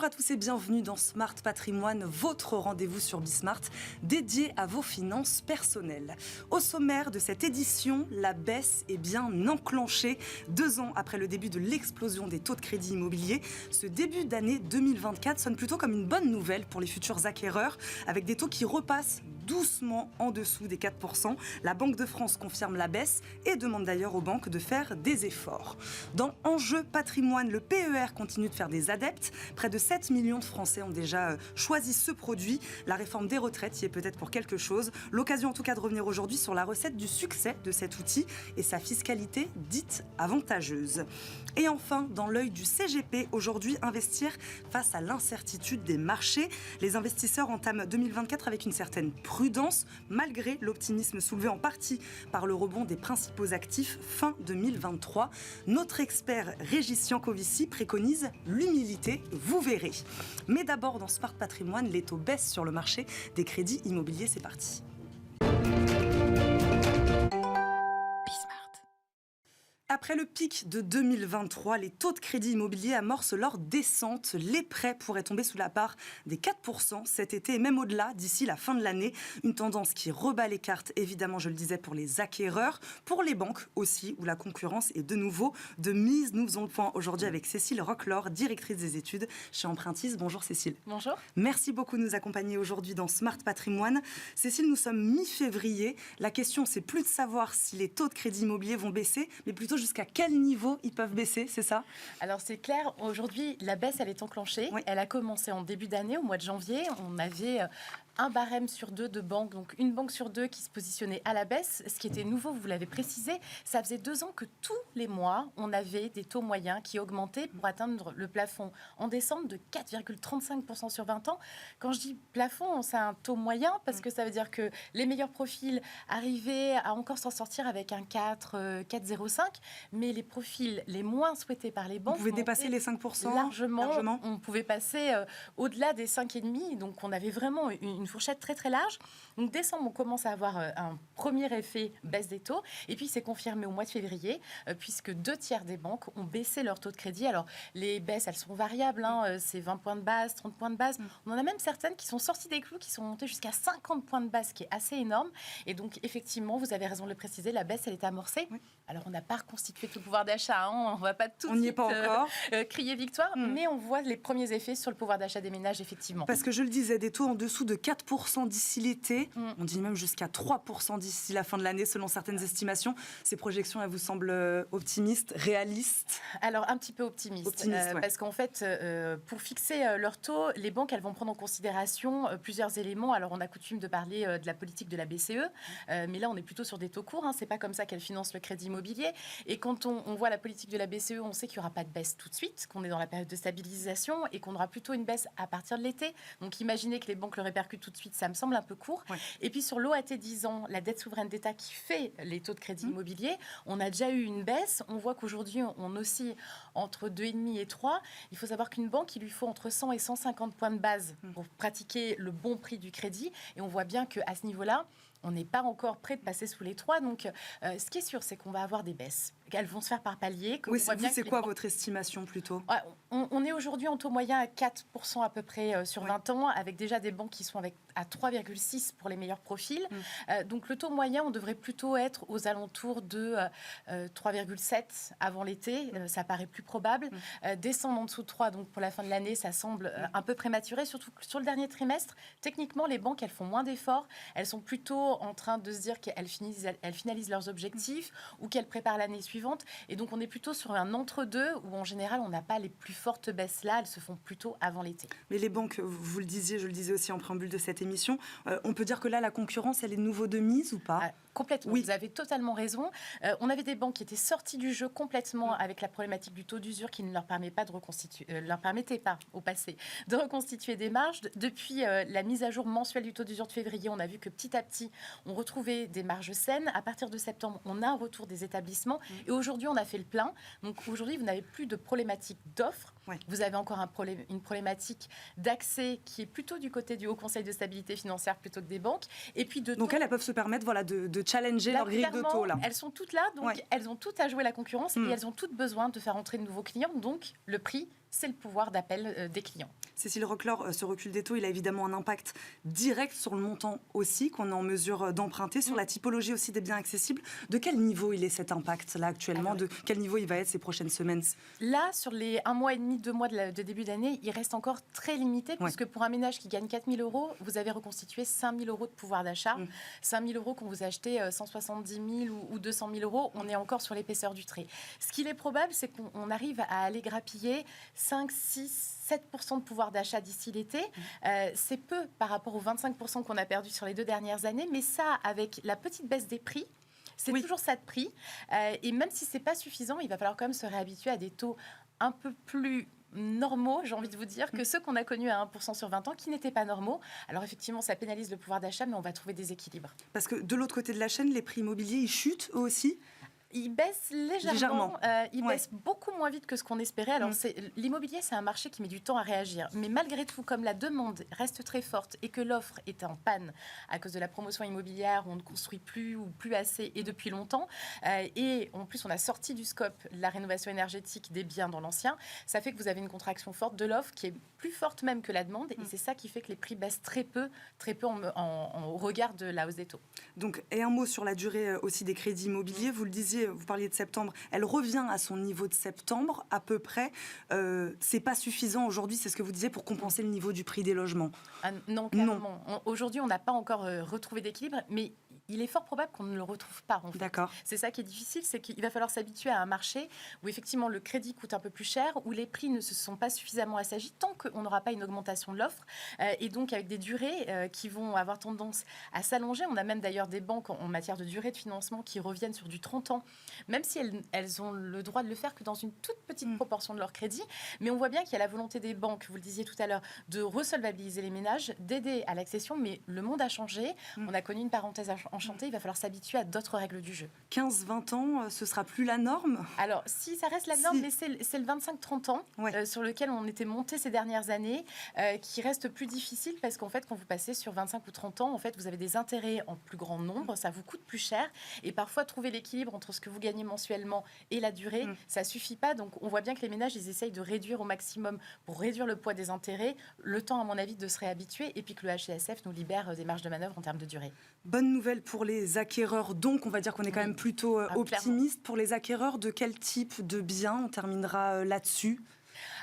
à tous et bienvenue dans Smart Patrimoine, votre rendez-vous sur Bismart dédié à vos finances personnelles. Au sommaire de cette édition, la baisse est bien enclenchée. 2 ans après le début de l'explosion des taux de crédit immobilier, ce début d'année 2024 sonne plutôt comme une bonne nouvelle pour les futurs acquéreurs, avec des taux qui repassent doucement en dessous des 4%. La Banque de France confirme la baisse et demande d'ailleurs aux banques de faire des efforts. Dans Enjeu Patrimoine, le PER continue de faire des adeptes. Près de 7 millions de Français ont déjà choisi ce produit. La réforme des retraites y est peut-être pour quelque chose. L'occasion en tout cas de revenir aujourd'hui sur la recette du succès de cet outil et sa fiscalité dite avantageuse. Et enfin, dans l'œil du CGP, aujourd'hui, investir face à l'incertitude des marchés. Les investisseurs entament 2024 avec une certaine prudence, malgré l'optimisme soulevé en partie par le rebond des principaux actifs fin 2023. Notre expert Régis Jancovici préconise l'humilité, vous verrez. Mais d'abord, dans Smart Patrimoine, les taux baissent sur le marché des crédits immobiliers. C'est parti. Après le pic de 2023, les taux de crédit immobilier amorcent leur descente. Les prêts pourraient tomber sous la barre des 4% cet été et même au-delà d'ici la fin de l'année. Une tendance qui rebat les cartes, évidemment, je le disais, pour les acquéreurs, pour les banques aussi, où la concurrence est de nouveau de mise. Nous faisons le point aujourd'hui avec Cécile Roclor, directrice des études chez Empruntis. Bonjour Cécile. Bonjour. Merci beaucoup de nous accompagner aujourd'hui dans Smart Patrimoine. Cécile, nous sommes mi-février. La question, c'est plus de savoir si les taux de crédit immobilier vont baisser, mais plutôt jusqu'à quel niveau ils peuvent baisser, c'est ça? Alors c'est clair, aujourd'hui la baisse elle est enclenchée. Oui. Elle a commencé en début d'année, au mois de janvier. On avait un barème sur 2 de banques, donc une banque sur 2 qui se positionnait à la baisse. Ce qui était nouveau, vous l'avez précisé, ça faisait 2 ans que tous les mois, on avait des taux moyens qui augmentaient pour atteindre le plafond en décembre de 4,35% sur 20 ans. Quand je dis plafond, c'est un taux moyen parce que ça veut dire que les meilleurs profils arrivaient à encore s'en sortir avec un 4,05, mais les profils les moins souhaités par les banques... On pouvait dépasser les 5% largement. On pouvait passer au-delà des 5,5%, donc on avait vraiment une fourchette très très large. Donc décembre, on commence à avoir un premier effet baisse des taux. Et puis c'est confirmé au mois de février, puisque 2/3 des banques ont baissé leur taux de crédit. Alors les baisses, elles sont variables. C'est 20 points de base, 30 points de base. On en a même certaines qui sont sorties des clous, qui sont montées jusqu'à 50 points de base, ce qui est assez énorme. Et donc effectivement, vous avez raison de le préciser, la baisse, elle est amorcée. Oui. Alors on n'a pas reconstitué tout le pouvoir d'achat. On ne va pas tout de suite crier victoire, mais on voit les premiers effets sur le pouvoir d'achat des ménages, effectivement. Parce que je le disais, des taux en dessous de 4% d'ici l'été, on dit même jusqu'à 3% d'ici la fin de l'année, selon certaines estimations. Ces projections, elles vous semblent optimistes, réalistes? Alors, un petit peu optimistes. Ouais. Parce qu'en fait, pour fixer leur taux, les banques, elles vont prendre en considération plusieurs éléments. Alors, on a coutume de parler de la politique de la BCE, mais là, on est plutôt sur des taux courts. C'est pas comme ça qu'elle finance le crédit immobilier. Et quand on voit la politique de la BCE, on sait qu'il n'y aura pas de baisse tout de suite, qu'on est dans la période de stabilisation et qu'on aura plutôt une baisse à partir de l'été. Donc, imaginez que les banques le répercutent tout de suite, ça me semble un peu court. Ouais. Et puis sur l'OAT 10 ans, la dette souveraine d'État qui fait les taux de crédit immobilier, on a déjà eu une baisse. On voit qu'aujourd'hui, on oscille entre 2,5 et 3. Il faut savoir qu'une banque, il lui faut entre 100 et 150 points de base pour pratiquer le bon prix du crédit. Et on voit bien qu'à ce niveau-là, on n'est pas encore prêt de passer sous les 3. Donc, ce qui est sûr, c'est qu'on va avoir des baisses. Elles vont se faire par paliers. Oui, c'est quoi votre estimation plutôt? On est aujourd'hui en taux moyen à 4% à peu près sur 20 ans, avec déjà des banques qui sont à 3,6 pour les meilleurs profils. Donc, le taux moyen, on devrait plutôt être aux alentours de 3,7 avant l'été. Ça paraît plus probable. Descendre en dessous de 3, donc pour la fin de l'année, ça semble un peu prématuré, surtout sur le dernier trimestre. Techniquement, les banques, elles font moins d'efforts. Elles sont plutôt en train de se dire qu'elles finalisent leurs objectifs ou qu'elles préparent l'année suivante. Et donc, on est plutôt sur un entre-deux où, en général, on n'a pas les plus fortes baisses là. Elles se font plutôt avant l'été. Mais les banques, vous le disiez, je le disais aussi en préambule de cette émission, on peut dire que là, la concurrence, elle est de nouveau de mise ou pas? Complètement, oui. Vous avez totalement raison. On avait des banques qui étaient sorties du jeu complètement avec la problématique du taux d'usure qui ne leur permettait pas au passé de reconstituer des marges. Depuis la mise à jour mensuelle du taux d'usure de février, on a vu que petit à petit, on retrouvait des marges saines. À partir de septembre, on a un retour des établissements. Et aujourd'hui, on a fait le plein. Donc aujourd'hui, vous n'avez plus de problématique d'offres. Ouais. Vous avez encore une problématique d'accès qui est plutôt du côté du Haut Conseil de stabilité financière plutôt que des banques. Et puis donc elles peuvent se permettre de challenger leur grille de taux. Là. Elles sont toutes là, donc elles ont toutes à jouer la concurrence et elles ont toutes besoin de faire entrer de nouveaux clients. Donc le prix, c'est le pouvoir d'appel des clients. Cécile Roclor, ce recul des taux, il a évidemment un impact direct sur le montant aussi qu'on est en mesure d'emprunter, sur la typologie aussi des biens accessibles. De quel niveau il est cet impact là actuellement? De quel niveau il va être ces prochaines semaines? Là, sur les 1 mois et demi, 2 mois de début d'année, il reste encore très limité, puisque pour un ménage qui gagne 4 000 euros, vous avez reconstitué 5 000 euros de pouvoir d'achat. 5 000 euros quand vous achetez 170 000 ou 200 000 euros, on est encore sur l'épaisseur du trait. Ce qu'il est probable, c'est qu'on arrive à aller grappiller 5, 6, 7% de pouvoir d'achat d'ici l'été. C'est peu par rapport aux 25% qu'on a perdu sur les 2 dernières années, mais ça, avec la petite baisse des prix, c'est toujours ça de prix. Et même si ce n'est pas suffisant, il va falloir quand même se réhabituer à des taux un peu plus normaux, j'ai envie de vous dire, que ceux qu'on a connus à 1% sur 20 ans, qui n'étaient pas normaux. Alors effectivement, ça pénalise le pouvoir d'achat, mais on va trouver des équilibres. Parce que de l'autre côté de la chaîne, les prix immobiliers, ils chutent eux aussi? Il baisse légèrement. Il baisse beaucoup moins vite que ce qu'on espérait. Alors, l'immobilier, c'est un marché qui met du temps à réagir. Mais malgré tout, comme la demande reste très forte et que l'offre est en panne à cause de la promotion immobilière, où on ne construit plus ou plus assez et depuis longtemps, et en plus, on a sorti du scope la rénovation énergétique des biens dans l'ancien, ça fait que vous avez une contraction forte de l'offre qui est plus forte même que la demande. Et c'est ça qui fait que les prix baissent très peu au regard de la hausse des taux. Donc, et un mot sur la durée aussi des crédits immobiliers. Vous le disiez, vous parliez de septembre, elle revient à son niveau de septembre à peu près. C'est pas suffisant aujourd'hui, c'est ce que vous disiez, pour compenser le niveau du prix des logements? Non, clairement. Aujourd'hui, on n'a pas encore retrouvé d'équilibre, mais il est fort probable qu'on ne le retrouve pas. En fait. D'accord. C'est ça qui est difficile, c'est qu'il va falloir s'habituer à un marché où effectivement le crédit coûte un peu plus cher, où les prix ne se sont pas suffisamment assagis tant qu'on n'aura pas une augmentation de l'offre, et donc avec des durées qui vont avoir tendance à s'allonger. On a même d'ailleurs des banques en matière de durée de financement qui reviennent sur du 30 ans, même si elles ont le droit de le faire que dans une toute petite proportion de leur crédit. Mais on voit bien qu'il y a la volonté des banques, vous le disiez tout à l'heure, de resolvabiliser les ménages, d'aider à l'accession, mais le monde a changé. On a connu une parenthèse enchantée, il va falloir s'habituer à d'autres règles du jeu. 15-20 ans, ce sera plus la norme? Alors, si ça reste la norme, mais c'est le 25-30 ans sur lequel on était monté ces dernières années, qui reste plus difficile parce qu'en fait, quand vous passez sur 25 ou 30 ans, en fait, vous avez des intérêts en plus grand nombre, ça vous coûte plus cher, et parfois trouver l'équilibre entre ce que vous gagnez mensuellement et la durée, ça suffit pas. Donc, on voit bien que les ménages, ils essayent de réduire au maximum pour réduire le poids des intérêts, le temps, à mon avis, de se réhabituer, et puis que le HCSF nous libère des marges de manœuvre en termes de durée. Bonne nouvelle pour les acquéreurs, donc on va dire qu'on est quand même plutôt optimiste. Pour les acquéreurs, de quel type de biens? On terminera là-dessus.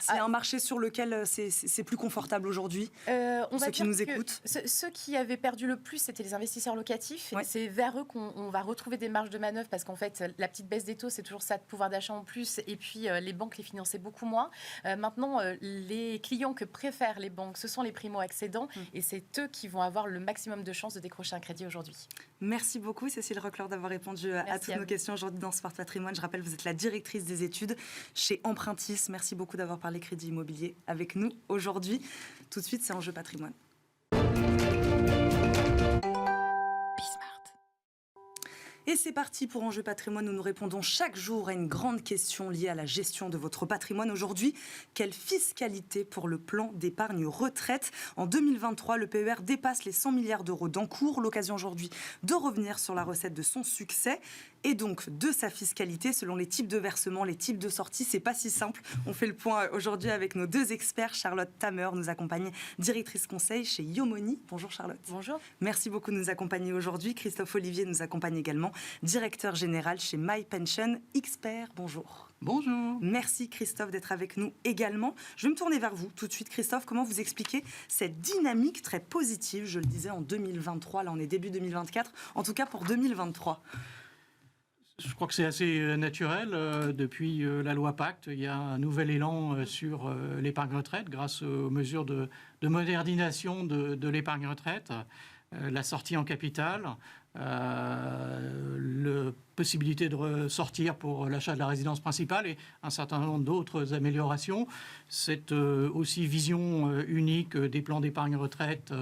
C'est un marché sur lequel c'est plus confortable aujourd'hui, ceux qui nous écoutent. Ceux qui avaient perdu le plus, c'était les investisseurs locatifs. Et c'est vers eux qu'on va retrouver des marges de manœuvre parce qu'en fait, la petite baisse des taux, c'est toujours ça de pouvoir d'achat en plus. Et puis, les banques les finançaient beaucoup moins. Maintenant, les clients que préfèrent les banques, ce sont les primo-accédants. Et c'est eux qui vont avoir le maximum de chances de décrocher un crédit aujourd'hui. Merci beaucoup, Cécile Roclor, d'avoir répondu à toutes nos questions aujourd'hui dans Smart Patrimoine. Je rappelle, vous êtes la directrice des études chez Empruntis. Merci beaucoup d'avoir parlé crédit immobilier avec nous aujourd'hui. Tout de suite, c'est Enjeu Patrimoine. Et c'est parti pour Enjeu Patrimoine où nous répondons chaque jour à une grande question liée à la gestion de votre patrimoine. Aujourd'hui, quelle fiscalité pour le plan d'épargne retraite? En 2023, le PER dépasse les 100 milliards d'euros d'encours. L'occasion aujourd'hui de revenir sur la recette de son succès et donc de sa fiscalité selon les types de versements, les types de sorties. C'est pas si simple. On fait le point aujourd'hui avec nos deux experts. Charlotte Tamer nous accompagne, directrice conseil chez Yomoni. Bonjour Charlotte. Bonjour. Merci beaucoup de nous accompagner aujourd'hui. Christophe Olivier nous accompagne également, directeur général chez My Pension Expert. Bonjour. Bonjour. Merci Christophe d'être avec nous également. Je vais me tourner vers vous tout de suite. Christophe, comment vous expliquez cette dynamique très positive, je le disais, en 2023, là on est début 2024, en tout cas pour 2023? Je crois que c'est assez naturel. Depuis la loi Pacte, il y a un nouvel élan sur l'épargne retraite grâce aux mesures de modernisation de l'épargne retraite, la sortie en capital, la possibilité de ressortir pour l'achat de la résidence principale et un certain nombre d'autres améliorations. Cette aussi vision unique des plans d'épargne retraite,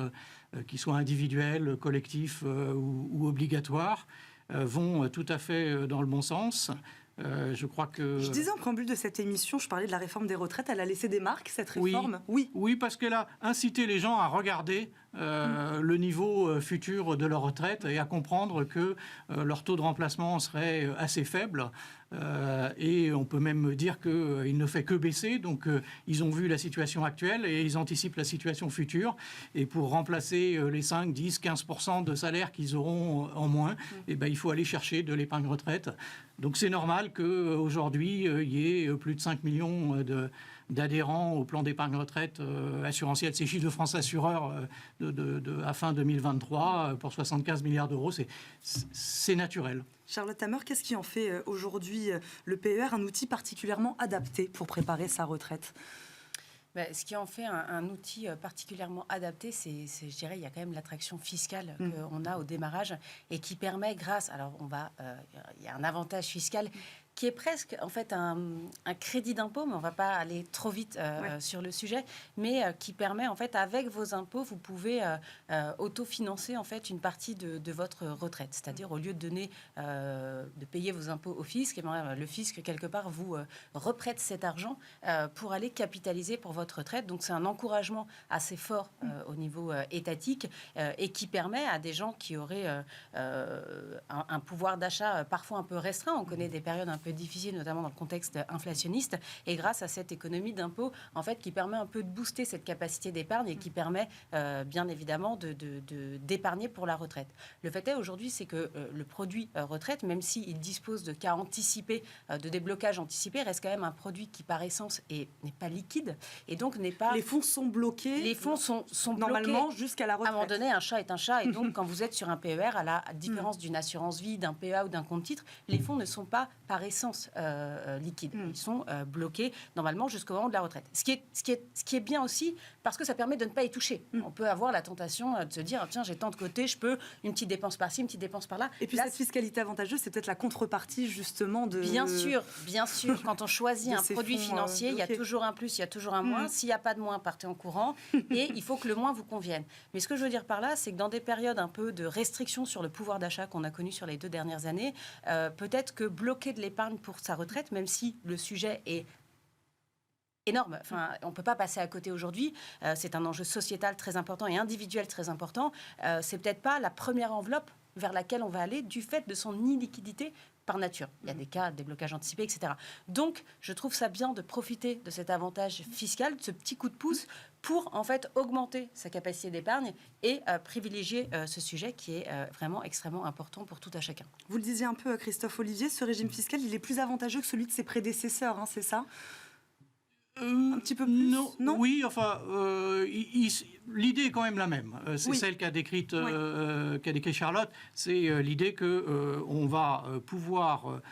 qu'ils soient individuels, collectifs ou obligatoires, vont tout à fait dans le bon sens. Je crois que... Je disais en préambule de cette émission, je parlais de la réforme des retraites. Elle a laissé des marques, cette réforme? Oui, parce qu'elle a incité les gens à regarder le niveau futur de leur retraite et à comprendre que leur taux de remplacement serait assez faible. Et on peut même dire qu'il ne fait que baisser. Donc, ils ont vu la situation actuelle et ils anticipent la situation future. Et pour remplacer les 5, 10, 15% de salaire qu'ils auront en moins, il faut aller chercher de l'épargne retraite. Donc, c'est normal qu'aujourd'hui, il y ait plus de 5 millions d'adhérents au plan d'épargne retraite assurantiel. C'est chiffre de France Assureur à fin 2023 pour 75 milliards d'euros. C'est naturel. Charlotte Hammer, qu'est-ce qui en fait aujourd'hui le PER un outil particulièrement adapté pour préparer sa retraite ? Ce qui en fait un outil particulièrement adapté, je dirais, il y a quand même l'attraction fiscale qu'on a au démarrage et qui permet, alors il y a un avantage fiscal qui est presque en fait un crédit d'impôt, mais on ne va pas aller trop vite sur le sujet, mais qui permet en fait avec vos impôts, vous pouvez autofinancer en fait une partie de votre retraite. C'est-à-dire au lieu de payer vos impôts au fisc, le fisc quelque part vous reprête cet argent pour aller capitaliser pour votre retraite. Donc c'est un encouragement assez fort au niveau étatique et qui permet à des gens qui auraient un pouvoir d'achat parfois un peu restreint. On connaît des périodes un peu difficile, notamment dans le contexte inflationniste, et grâce à cette économie d'impôt, en fait, qui permet un peu de booster cette capacité d'épargne et qui permet, bien évidemment, d'épargner pour la retraite. Le fait est, aujourd'hui, c'est que le produit retraite, même s'il dispose de cas anticipés, de déblocage anticipé, reste quand même un produit qui, par essence, n'est pas liquide, et donc n'est pas... Les fonds sont bloqués. Les fonds sont normalement bloqués jusqu'à la retraite. À un moment donné, un chat est un chat, et donc, quand vous êtes sur un PER, à la différence d'une assurance vie, d'un PEA ou d'un compte titre, les fonds ne sont pas, par essence, liquides. Ils sont bloqués normalement jusqu'au moment de la retraite. Ce qui est bien aussi parce que ça permet de ne pas y toucher. On peut avoir la tentation de se dire tiens, j'ai tant de côté, je peux une petite dépense par-ci, une petite dépense par-là. Et puis cette fiscalité avantageuse, c'est peut-être la contrepartie justement de... Bien sûr. Quand on choisit un produit financier, il y a toujours un plus, il y a toujours un moins. S'il n'y a pas de moins, partez en courant. Et il faut que le moins vous convienne. Mais ce que je veux dire par là, c'est que dans des périodes un peu de restriction sur le pouvoir d'achat qu'on a connu sur les 2 dernières années, peut-être que bloquer de l'épargne pour sa retraite, même si le sujet est énorme. Enfin, on ne peut pas passer à côté aujourd'hui. C'est un enjeu sociétal très important et individuel très important. C'est peut-être pas la première enveloppe vers laquelle on va aller du fait de son illiquidité par nature. Il y a des cas de déblocage anticipé, etc. Donc, je trouve ça bien de profiter de cet avantage fiscal, de ce petit coup de pouce pour, en fait, augmenter sa capacité d'épargne et privilégier ce sujet qui est vraiment extrêmement important pour tout à chacun. Vous le disiez un peu, Christophe Olivier, ce régime fiscal, il est plus avantageux que celui de ses prédécesseurs, hein, c'est ça ? Un petit peu plus. Non. Oui, enfin, l'idée est quand même la même. C'est celle qu'a décrite Charlotte. C'est l'idée qu'on va pouvoir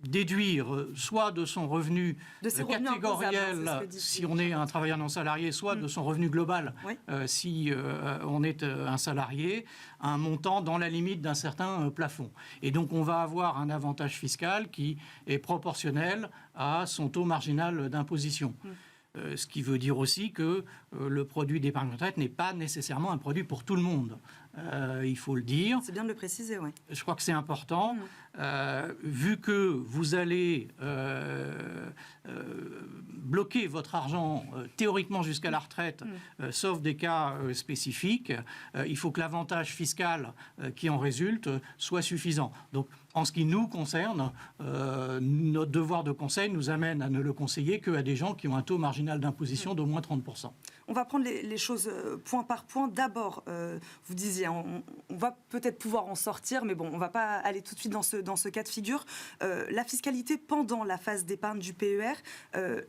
déduire soit de son revenu catégoriel si on est un travailleur non salarié, soit de son revenu global si on est un salarié, un montant dans la limite d'un certain plafond. Et donc on va avoir un avantage fiscal qui est proportionnel à son taux marginal d'imposition. Ce qui veut dire aussi que le produit d'épargne retraite n'est pas nécessairement un produit pour tout le monde. Il faut le dire. C'est bien de le préciser, oui. Je crois que c'est important. Vu que vous allez bloquer votre argent théoriquement jusqu'à la retraite, sauf des cas spécifiques, il faut que l'avantage fiscal qui en résulte soit suffisant. Donc, en ce qui nous concerne, notre devoir de conseil nous amène à ne le conseiller qu'à des gens qui ont un taux marginal d'imposition d'au moins 30%. On va prendre les choses point par point. D'abord, vous disiez, on va peut-être pouvoir en sortir, mais bon, on ne va pas aller tout de suite dans ce cas de figure. La fiscalité pendant la phase d'épargne du PER,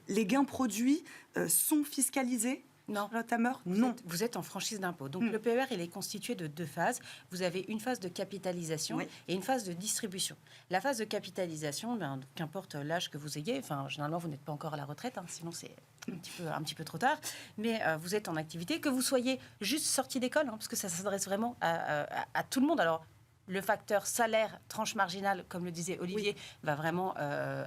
les gains produits sont fiscalisés ? Non. Non. Vous êtes en franchise d'impôt. Donc le PER, il est constitué de 2 phases. Vous avez une phase de capitalisation et une phase de distribution. La phase de capitalisation, qu'importe l'âge que vous ayez, enfin généralement vous n'êtes pas encore à la retraite, sinon c'est un petit peu trop tard, mais vous êtes en activité, que vous soyez juste sorti d'école, parce que ça s'adresse vraiment à tout le monde. Alors le facteur salaire, tranche marginale, comme le disait Olivier, va vraiment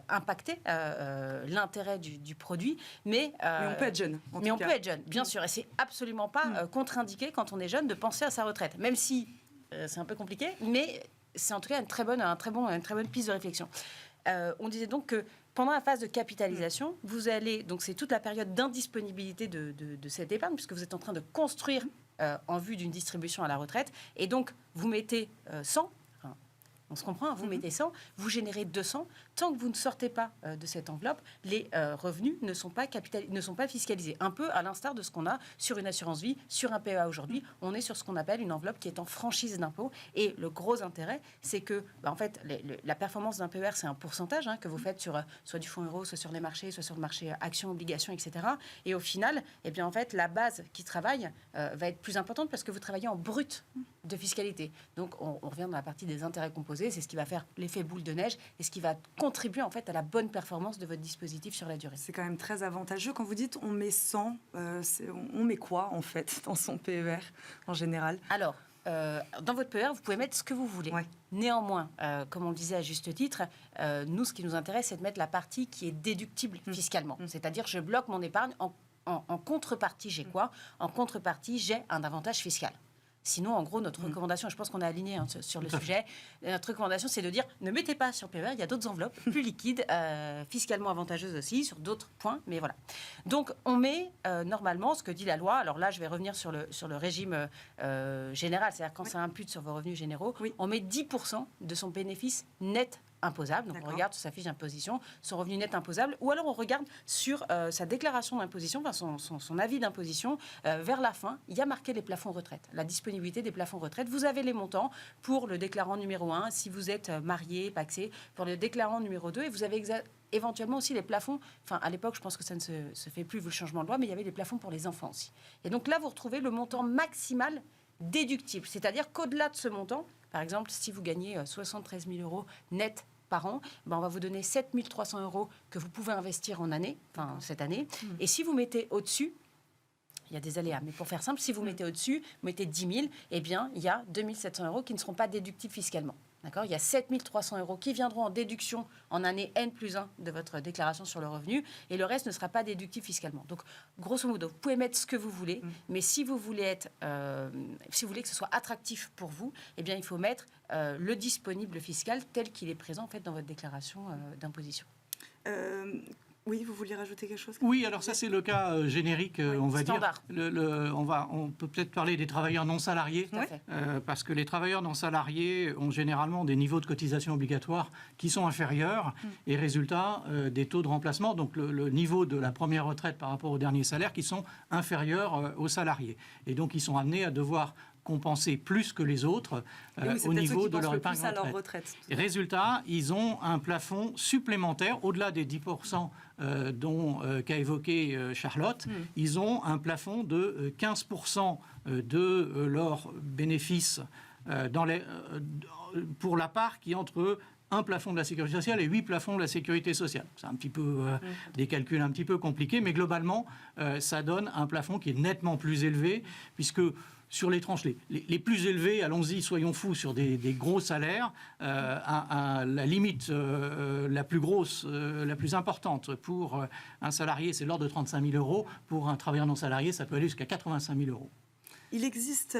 impacter l'intérêt du produit. Mais on peut être jeune. On peut être jeune, bien sûr. Et c'est absolument pas contre-indiqué quand on est jeune de penser à sa retraite. Même si c'est un peu compliqué, mais c'est en tout cas une très bonne piste de réflexion. On disait donc que pendant la phase de capitalisation, vous allez, donc c'est toute la période d'indisponibilité de cette épargne, puisque vous êtes en train de construire en vue d'une distribution à la retraite, et donc vous mettez 100, on se comprend, vous mettez 100, vous générez 200. Tant que vous ne sortez pas de cette enveloppe, les revenus ne sont pas fiscalisés. Un peu à l'instar de ce qu'on a sur une assurance vie, sur un PEA aujourd'hui. On est sur ce qu'on appelle une enveloppe qui est en franchise d'impôt. Et le gros intérêt, c'est que, en fait, la performance d'un PER, c'est un pourcentage que vous faites sur soit du fonds euro, soit sur les marchés, soit sur le marché actions, obligations, etc. Et au final, eh bien, en fait, la base qui travaille va être plus importante parce que vous travaillez en brut de fiscalité. Donc, on revient dans la partie des intérêts composés. C'est ce qui va faire l'effet boule de neige et ce qui va contribuer en fait à la bonne performance de votre dispositif sur la durée. C'est quand même très avantageux. Quand vous dites on met 100, on met quoi en fait dans son PER en général? Alors, dans votre PER, vous pouvez mettre ce que vous voulez. Ouais. Néanmoins, comme on le disait à juste titre, nous, ce qui nous intéresse, c'est de mettre la partie qui est déductible fiscalement. C'est-à-dire, je bloque mon épargne. En contrepartie, j'ai quoi? En contrepartie, j'ai un avantage fiscal. Sinon, en gros, notre recommandation, je pense qu'on est aligné sur le sujet, notre recommandation, c'est de dire ne mettez pas sur PER, il y a d'autres enveloppes plus liquides, fiscalement avantageuses aussi, sur d'autres points, mais voilà. Donc, on met normalement ce que dit la loi. Alors là, je vais revenir sur le régime général, c'est-à-dire quand ça impute sur vos revenus généraux, on met 10% de son bénéfice net imposable. Donc, on regarde sur sa fiche d'imposition son revenu net imposable, ou alors on regarde sur sa déclaration d'imposition, enfin son avis d'imposition. Vers la fin, il y a marqué les plafonds retraite, la disponibilité des plafonds retraite. Vous avez les montants pour le déclarant numéro 1, si vous êtes marié, pacsé, pour le déclarant numéro 2, et vous avez éventuellement aussi les plafonds. Enfin, à l'époque, je pense que ça ne se fait plus vu le changement de loi, mais il y avait les plafonds pour les enfants aussi. Et donc là, vous retrouvez le montant maximal déductible, c'est-à-dire qu'au-delà de ce montant, par exemple, si vous gagnez 73 000 euros net par an, on va vous donner 7 300 euros que vous pouvez investir en année, enfin cette année. Et si vous mettez au-dessus, il y a des aléas, mais pour faire simple, si vous mettez au-dessus, vous mettez 10 000, eh bien, il y a 2 700 euros qui ne seront pas déductibles fiscalement. D'accord ? Il y a 7 300 euros qui viendront en déduction en année N+1 de votre déclaration sur le revenu, et le reste ne sera pas déductible fiscalement. Donc, grosso modo, vous pouvez mettre ce que vous voulez, mais si vous voulez si vous voulez que ce soit attractif pour vous, eh bien, il faut mettre le disponible fiscal tel qu'il est présent en fait dans votre déclaration d'imposition. Oui, vous vouliez rajouter quelque chose? Oui, alors ça c'est le cas générique, on va standard. dire. On peut peut-être parler des travailleurs non salariés, parce que les travailleurs non salariés ont généralement des niveaux de cotisation obligatoires qui sont inférieurs, et résultat, des taux de remplacement, donc le niveau de la première retraite par rapport au dernier salaire, qui sont inférieurs aux salariés. Et donc ils sont amenés à devoir compenser plus que les autres au niveau de leur épargne retraite. Et résultat, ils ont un plafond supplémentaire, au-delà des 10% qu'a évoqué Charlotte, ils ont un plafond de 15% de leurs bénéfices pour la part qui est entre un plafond de la sécurité sociale et 8 plafonds de la sécurité sociale. C'est un petit peu des calculs un petit peu compliqués, mais globalement, ça donne un plafond qui est nettement plus élevé, puisque sur les tranches les plus élevées, allons-y, soyons fous, sur des gros salaires, la limite la plus grosse, la plus importante pour un salarié, c'est l'ordre de 35 000 euros. Pour un travailleur non salarié, ça peut aller jusqu'à 85 000 euros. Il existe,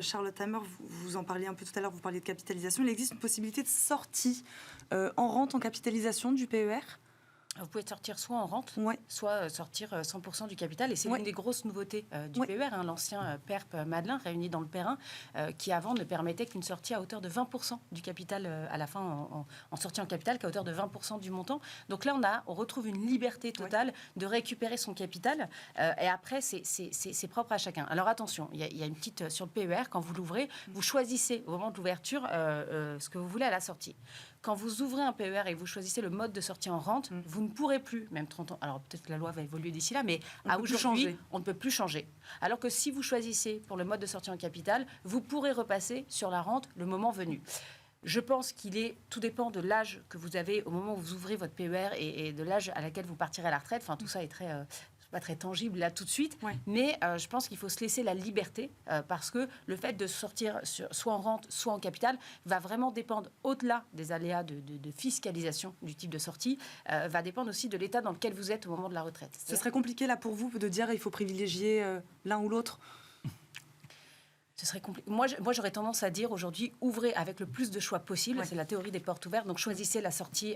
Charlotte Hammer, vous en parliez un peu tout à l'heure, vous parliez de capitalisation, il existe une possibilité de sortie en rente, en capitalisation du PER? Vous pouvez sortir soit en rente, soit sortir 100% du capital. Et c'est l'une des grosses nouveautés du PER, l'ancien PERP Madelin, réuni dans le PER 1, qui avant ne permettait qu'une sortie à hauteur de 20% du capital à la fin, en sortie en capital, qu'à hauteur de 20% du montant. Donc là, on retrouve une liberté totale de récupérer son capital. Et après, c'est propre à chacun. Alors attention, il y a une petite sur le PER, quand vous l'ouvrez, vous choisissez au moment de l'ouverture ce que vous voulez à la sortie. Quand vous ouvrez un PER et que vous choisissez le mode de sortie en rente, vous ne pourrez plus, même 30 ans, alors peut-être que la loi va évoluer d'ici là, mais à aujourd'hui, on ne peut plus changer. Alors que si vous choisissez pour le mode de sortie en capital, vous pourrez repasser sur la rente le moment venu. Je pense tout dépend de l'âge que vous avez au moment où vous ouvrez votre PER et de l'âge à laquelle vous partirez à la retraite. Enfin, tout ça est pas très tangible là tout de suite, mais je pense qu'il faut se laisser la liberté parce que le fait de sortir soit en rente, soit en capital va vraiment dépendre, au-delà des aléas de fiscalisation du type de sortie, va dépendre aussi de l'état dans lequel vous êtes au moment de la retraite. Ce serait compliqué là pour vous de dire il faut privilégier l'un ou l'autre? Ce serait compliqué. Moi, j'aurais tendance à dire aujourd'hui, ouvrez avec le plus de choix possible. Ouais. C'est la théorie des portes ouvertes. Donc, choisissez la sortie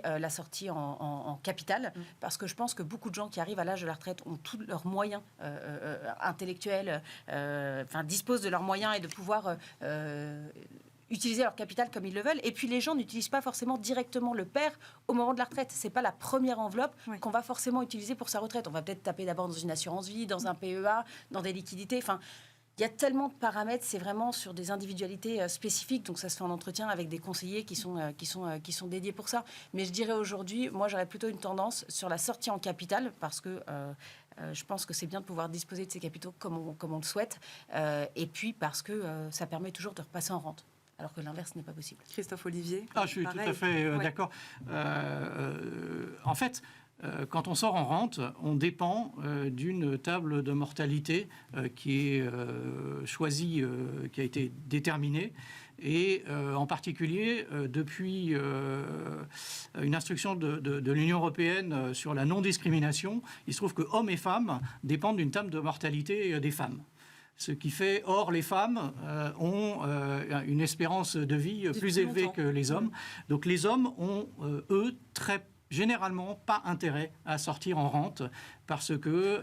en capital, parce que je pense que beaucoup de gens qui arrivent à l'âge de la retraite ont tous leurs moyens intellectuels, disposent de leurs moyens et de pouvoir utiliser leur capital comme ils le veulent. Et puis, les gens n'utilisent pas forcément directement le PER au moment de la retraite. C'est pas la première enveloppe qu'on va forcément utiliser pour sa retraite. On va peut-être taper d'abord dans une assurance vie, dans un PEA, dans des liquidités. Enfin, il y a tellement de paramètres, c'est vraiment sur des individualités spécifiques, donc ça se fait en entretien avec des conseillers qui sont dédiés pour ça. Mais je dirais aujourd'hui, moi j'aurais plutôt une tendance sur la sortie en capital, parce que je pense que c'est bien de pouvoir disposer de ces capitaux comme on le souhaite, et puis parce que ça permet toujours de repasser en rente. Alors que l'inverse n'est pas possible. Christophe Olivier. Je suis tout à fait d'accord. En fait, quand on sort en rente, on dépend d'une table de mortalité qui est choisie, qui a été déterminée. Et en particulier, depuis une instruction de l'Union européenne sur la non-discrimination, il se trouve que hommes et femmes dépendent d'une table de mortalité des femmes. Ce qui fait, or, les femmes ont une espérance de vie plus élevée que les hommes. Donc les hommes ont, eux, généralement pas intérêt à sortir en rente, parce que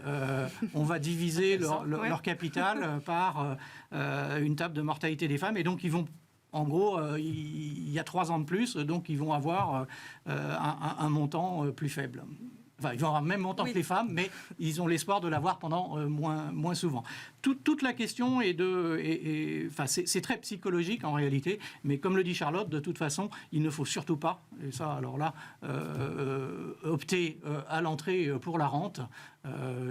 on va diviser leur capital par une table de mortalité des femmes, et donc ils vont, en gros, il y a 3 ans de plus, donc ils vont avoir un montant plus faible. Enfin, ils vont avoir le même montant que les femmes, mais ils ont l'espoir de l'avoir pendant moins souvent. Toute la question est c'est très psychologique en réalité, mais comme le dit Charlotte, de toute façon, il ne faut surtout pas, et ça alors là, opter à l'entrée pour la rente.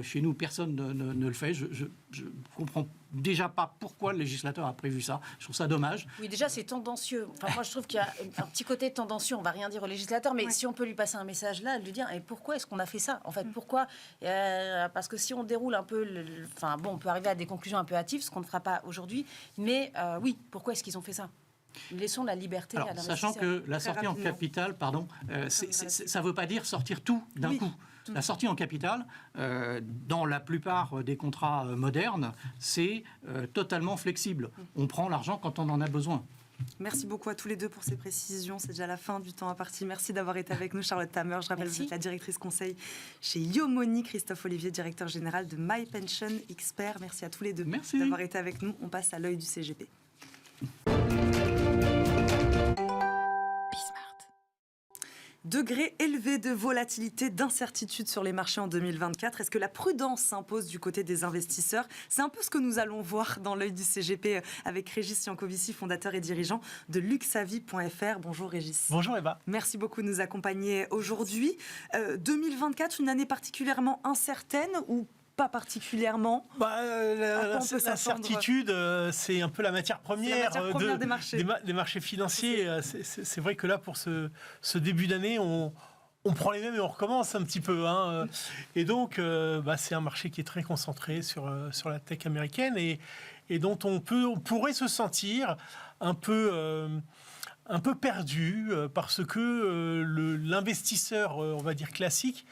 Chez nous, personne ne le fait. Je comprends déjà pas pourquoi le législateur a prévu ça. Je trouve ça dommage. Oui, déjà, c'est tendancieux. Enfin, moi, je trouve qu'il y a un petit côté tendancieux. On va rien dire au législateur, mais si on peut lui passer un message là, lui dire et pourquoi est-ce qu'on a fait ça ? En fait, pourquoi parce que si on déroule un peu, on peut arriver à des conclusions un peu hâtives, ce qu'on ne fera pas aujourd'hui. Mais oui, pourquoi est-ce qu'ils ont fait ça ? Laissons la liberté à l'investisseur. Sachant que la sortie en capital, ça ne veut pas dire sortir tout d'un coup. La sortie en capital, dans la plupart des contrats modernes, c'est totalement flexible. On prend l'argent quand on en a besoin. Merci beaucoup à tous les deux pour ces précisions. C'est déjà la fin du temps imparti. Merci d'avoir été avec nous, Charlotte Tamer. Je rappelle que vous êtes la directrice conseil chez Yomoni. Christophe Olivier, directeur général de My Pension Expert. Merci à tous les deux d'avoir été avec nous. On passe à l'œil du CGP. Degré élevé de volatilité, d'incertitude sur les marchés en 2024. Est-ce que la prudence s'impose du côté des investisseurs ? C'est un peu ce que nous allons voir dans l'œil du CGP avec Régis Yankovici, fondateur et dirigeant de luxavie.fr. Bonjour Régis. Bonjour Eva. Merci beaucoup de nous accompagner aujourd'hui. 2024, une année particulièrement incertaine ou pas particulièrement? L'incertitude, c'est un peu la matière première, des marchés financiers. C'est vrai que là, pour ce début d'année, on prend les mêmes et on recommence un petit peu. Et donc, c'est un marché qui est très concentré sur la tech américaine et dont on pourrait se sentir un peu perdu parce que l'investisseur, on va dire classique,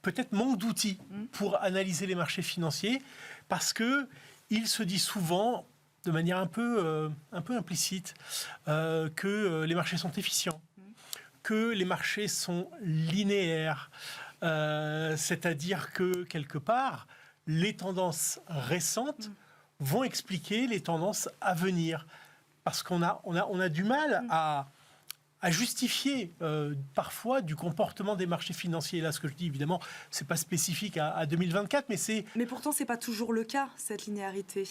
peut-être manque d'outils pour analyser les marchés financiers parce qu'il se dit souvent, de manière un peu implicite, que les marchés sont efficients, que les marchés sont linéaires, c'est-à-dire que, quelque part, les tendances récentes vont expliquer les tendances à venir. Parce qu'on a du mal à justifier parfois du comportement des marchés financiers. Là, ce que je dis, évidemment, c'est pas spécifique à 2024, mais c'est... Mais pourtant, c'est pas toujours le cas, cette linéarité.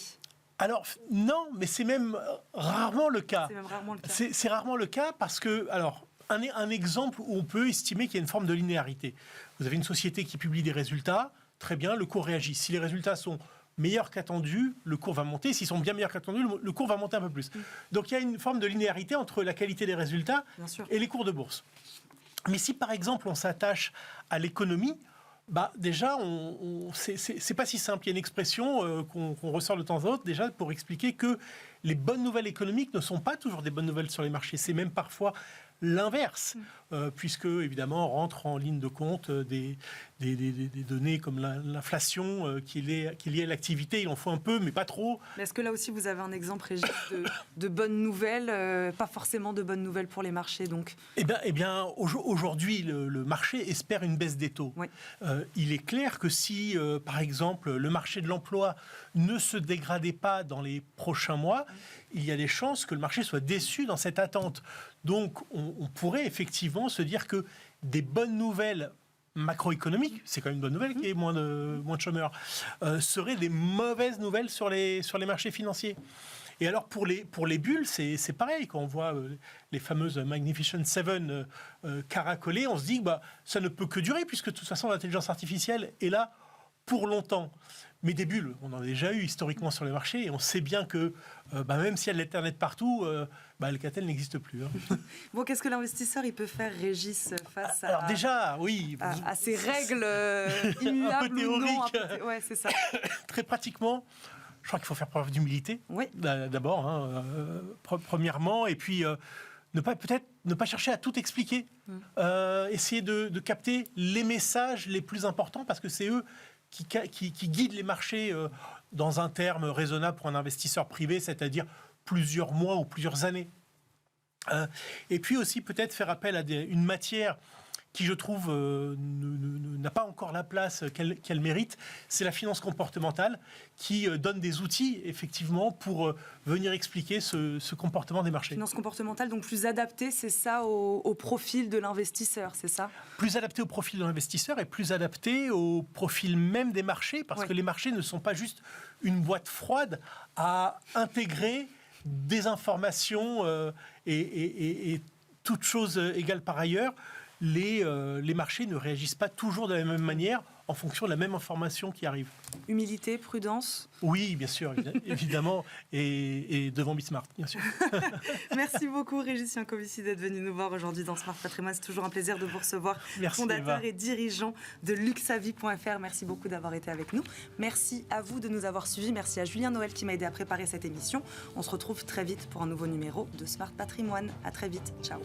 Alors, non, mais c'est même rarement le cas. C'est même rarement le cas. C'est rarement le cas parce que... Alors, un exemple où on peut estimer qu'il y a une forme de linéarité. Vous avez une société qui publie des résultats, très bien, le cours réagit. Si les résultats sont meilleurs qu'attendus, le cours va monter. S'ils sont bien meilleurs qu'attendus, le cours va monter un peu plus. Donc il y a une forme de linéarité entre la qualité des résultats et les cours de bourse. Mais si par exemple on s'attache à l'économie, déjà c'est pas si simple. Il y a une expression qu'on ressort de temps en temps déjà pour expliquer que les bonnes nouvelles économiques ne sont pas toujours des bonnes nouvelles sur les marchés. C'est même parfois l'inverse, puisque évidemment rentrent en ligne de compte des données comme l'inflation qui est liée à l'activité. Il en faut un peu, mais pas trop. Mais est-ce que là aussi vous avez un exemple, Régis, de bonnes nouvelles, pas forcément de bonnes nouvelles pour les marchés donc? Eh bien, aujourd'hui, le marché espère une baisse des taux. Oui. Il est clair que si, par exemple, le marché de l'emploi ne se dégradait pas dans les prochains mois, il y a des chances que le marché soit déçu dans cette attente. Donc, on pourrait effectivement se dire que des bonnes nouvelles macroéconomiques, c'est quand même une bonne nouvelle qu'il y ait moins de chômeurs, seraient des mauvaises nouvelles sur les marchés financiers. Et alors, pour les bulles, c'est pareil. Quand on voit les fameuses Magnificent Seven caracoler, on se dit que ça ne peut que durer, puisque de toute façon, l'intelligence artificielle est là pour longtemps. Mais des bulles, on en a déjà eu historiquement sur les marchés, et on sait bien que même s'il y a de l'Internet partout, Alcatel n'existe plus. Bon, qu'est-ce que l'investisseur il peut faire, Régis, face Alors déjà, oui, à ces règles immuables ou non, ouais, c'est ça. Très pratiquement, je crois qu'il faut faire preuve d'humilité, oui. D'abord, premièrement, et puis peut-être ne pas chercher à tout expliquer, essayer de capter les messages les plus importants, parce que c'est eux qui guident les marchés dans un terme raisonnable pour un investisseur privé, c'est-à-dire plusieurs mois ou plusieurs années. Et puis aussi peut-être faire appel à une matière qui, je trouve, n'a pas encore la place qu'elle mérite, c'est la finance comportementale, qui donne des outils, effectivement, pour venir expliquer ce comportement des marchés. Finance comportementale, donc plus adaptée, c'est ça, au profil de l'investisseur, c'est ça? Plus adaptée au profil de l'investisseur et plus adaptée au profil même des marchés, parce que les marchés ne sont pas juste une boîte froide à intégrer des informations et toutes choses égales par ailleurs. Les marchés ne réagissent pas toujours de la même manière en fonction de la même information qui arrive. Humilité, prudence? Oui, bien sûr, évidemment, et devant Bismart, bien sûr. Merci beaucoup, Régis Jancovici, d'être venu nous voir aujourd'hui dans Smart Patrimoine. C'est toujours un plaisir de vous recevoir. Merci, fondateur Eva. et dirigeant de luxavie.fr. Merci beaucoup d'avoir été avec nous. Merci à vous de nous avoir suivis. Merci à Julien Noël qui m'a aidé à préparer cette émission. On se retrouve très vite pour un nouveau numéro de Smart Patrimoine. À très vite. Ciao.